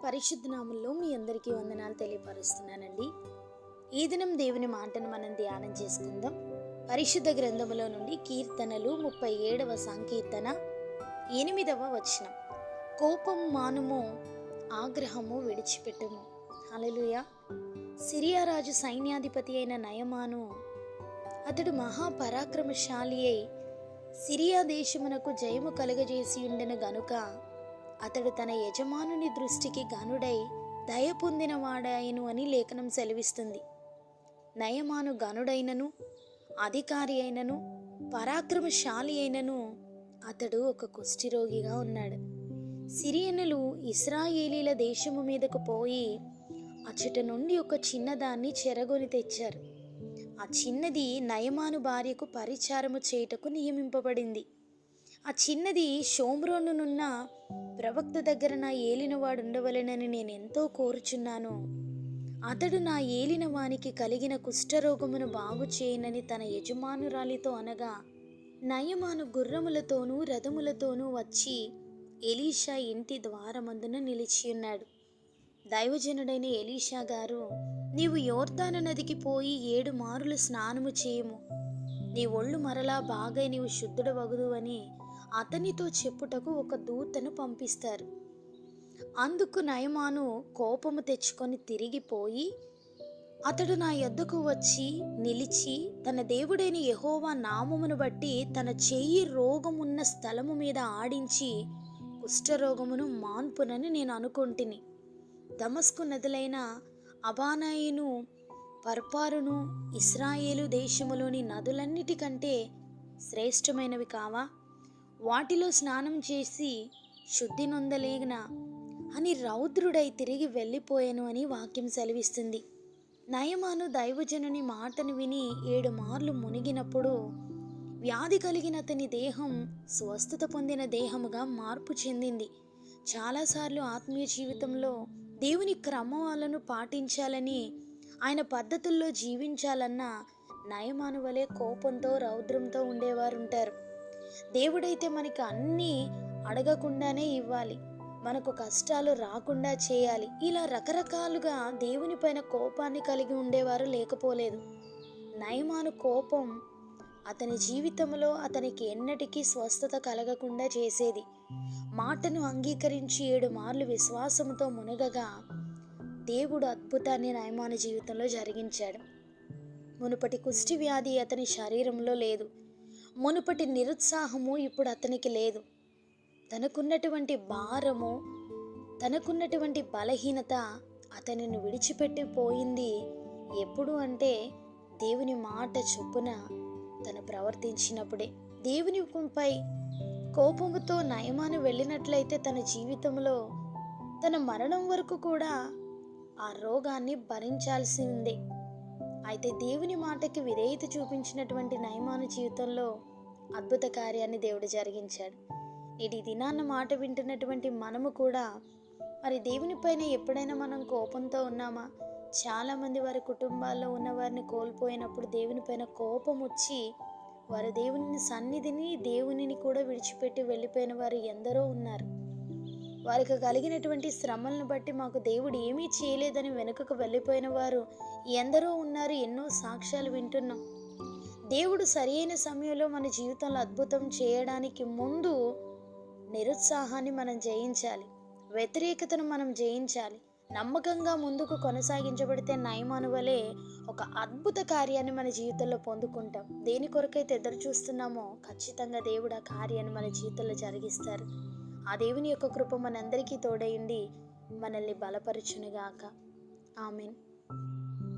పరిశుద్ధ నామంలో మీ అందరికీ వందనాలు తెలియపరుస్తున్నానండి. ఈ దినం దేవుని మాటను మనం ధ్యానం చేసుకుందాం. పరిశుద్ధ గ్రంథములో నుండి కీర్తనలు 37వ సంకీర్తన 8వ వచనం. కోపం మానుము, ఆగ్రహము విడిచిపెట్టుము. హల్లెలూయా. సిరియా రాజు సైన్యాధిపతి అయిన నయమాను, అతడు మహాపరాక్రమశాలి అయి సిరియా దేశమునకు జయము కలుగజేసి ఉండెను గనుక అతడు తన యజమానుని దృష్టికి గనుడై దయ పొందిన వాడాయను అని లేఖనం సెలవిస్తుంది. నయమాను గనుడైనను, అధికారి అయినను, పరాక్రమశాలి అయినను అతడు ఒక కుష్ఠిరోగిగా ఉన్నాడు. సిరియనులు ఇశ్రాయేలీల దేశము మీదకు పోయి అచ్చట నుండి ఒక చిన్నదాన్ని చెరగొని తెచ్చారు. ఆ చిన్నది నయమాను భార్యకు పరిచారము చేయుటకు నియమింపబడింది. ఆ చిన్నది షోమ్రోనునున్న ప్రవక్త దగ్గర నా ఏలినవాడు ఉండవలెనని నేను ఎంతో కోరుచున్నాను. అతడు నా ఏలిన వానికి కలిగిన కుష్ఠరోగమును బాగు చేయనని తన యజమానురాలితో అనగా, నయమాను గుర్రములతోనూ రథములతోనూ వచ్చి ఎలీషా ఇంటి ద్వారమందున నిలిచియున్నాడు. దైవజనుడైన ఎలీషా గారు, నీవు యోర్దాను నదికి పోయి 7 మారులు స్నానము చేయము, నీ ఒళ్ళు మరలా బాగా నీవు శుద్ధుడవగుదు అని అతనితో చెప్పుటకు ఒక దూతను పంపిస్తారు. అందుకు నయమాను కోపము తెచ్చుకొని తిరిగిపోయి అతడు నా యొద్దకు వచ్చి నిలిచి తన దేవుడైన యెహోవా నామమును బట్టి తన చెయ్యి రోగమున్న స్థలము మీద ఆడించి కుష్ఠరోగమును మాన్పునని నేను అనుకొంటిని. దమస్కు నదులైన అబానాయిను, పర్పారును ఇశ్రాయేలు దేశములోని నదులన్నిటికంటే శ్రేష్టమైనవి కావా? వాటిలో స్నానం చేసి శుద్ధి నొందలేగన అని రౌద్రుడై తిరిగి వెళ్ళిపోయాను అని వాక్యం సెలవిస్తుంది. నయమాను దైవజనుని మాటను విని 7 మార్లు మునిగినప్పుడు వ్యాధి కలిగిన అతని దేహం స్వస్థత పొందిన దేహముగా మార్పు చెందింది. చాలాసార్లు ఆత్మీయ జీవితంలో దేవుని క్రమాలను పాటించాలని, ఆయన పద్ధతుల్లో జీవించాలన్న నయమాను వలె కోపంతో రౌద్రంతో ఉండేవారుంటారు. దేవుడైతే మనకి అన్నీ అడగకుండానే ఇవ్వాలి, మనకు కష్టాలు రాకుండా చేయాలి, ఇలా రకరకాలుగా దేవుని పైన కోపాన్ని కలిగి ఉండేవారు లేకపోలేదు. నయమాను కోపం అతని జీవితంలో అతనికి ఎన్నటికీ స్వస్థత కలగకుండా చేసేది. మాటను అంగీకరించి 7 మార్లు విశ్వాసంతో మునగగా దేవుడు అద్భుతాన్ని నయమాను జీవితంలో జరిగించాడు. మునుపటి కుష్టి వ్యాధి అతని శరీరంలో లేదు. మునుపటి నిరుత్సాహము ఇప్పుడు అతనికి లేదు. తనకున్నటువంటి భారము, తనకున్నటువంటి బలహీనత అతనిని విడిచిపెట్టి పోయింది. ఎప్పుడు అంటే దేవుని మాట చొప్పున తను ప్రవర్తించినప్పుడే. దేవునిపై కోపముతో నయమాను వెళ్ళినట్లయితే తన జీవితంలో తన మరణం వరకు కూడా ఆ రోగాన్ని భరించాల్సి ఉంది. అయితే దేవుని మాటకి విధేయత చూపించినటువంటి నయమాను జీవితంలో అద్భుత కార్యాన్ని దేవుడు జరిగించాడు. నేటి దినాన్న మాట వింటున్నటువంటి మనము కూడా మరి దేవుని పైన ఎప్పుడైనా మనం కోపంతో ఉన్నామా? చాలామంది వారి కుటుంబాల్లో ఉన్నవారిని కోల్పోయినప్పుడు దేవుని పైన కోపం వచ్చి వారు దేవుని సన్నిధిని, దేవునిని కూడా విడిచిపెట్టి వెళ్ళిపోయిన వారు ఎందరో ఉన్నారు. వారికి కలిగినటువంటి శ్రమలను బట్టి మాకు దేవుడు ఏమీ చేయలేదని వెనుకకు వెళ్ళిపోయిన వారు ఎందరో ఉన్నారు. ఎన్నో సాక్ష్యాలు వింటున్నాం. దేవుడు సరి అయిన సమయంలో మన జీవితంలో అద్భుతం చేయడానికి ముందు నిరుత్సాహాన్ని మనం జయించాలి, వ్యతిరేకతను మనం జయించాలి. నమ్మకంగా ముందుకు కొనసాగించబడితే నయమాను వలె ఒక అద్భుత కార్యాన్ని మన జీవితంలో పొందుకుంటాం. దేని కొరకైతే ఎదురు చూస్తున్నామో ఖచ్చితంగా దేవుడు ఆ కార్యాన్ని మన జీవితంలో జరిగిస్తారు. ఆ దేవుని యొక్క కృప మనందరికీ తోడైండి మనల్ని బలపరచునుగాక. ఆమేన్.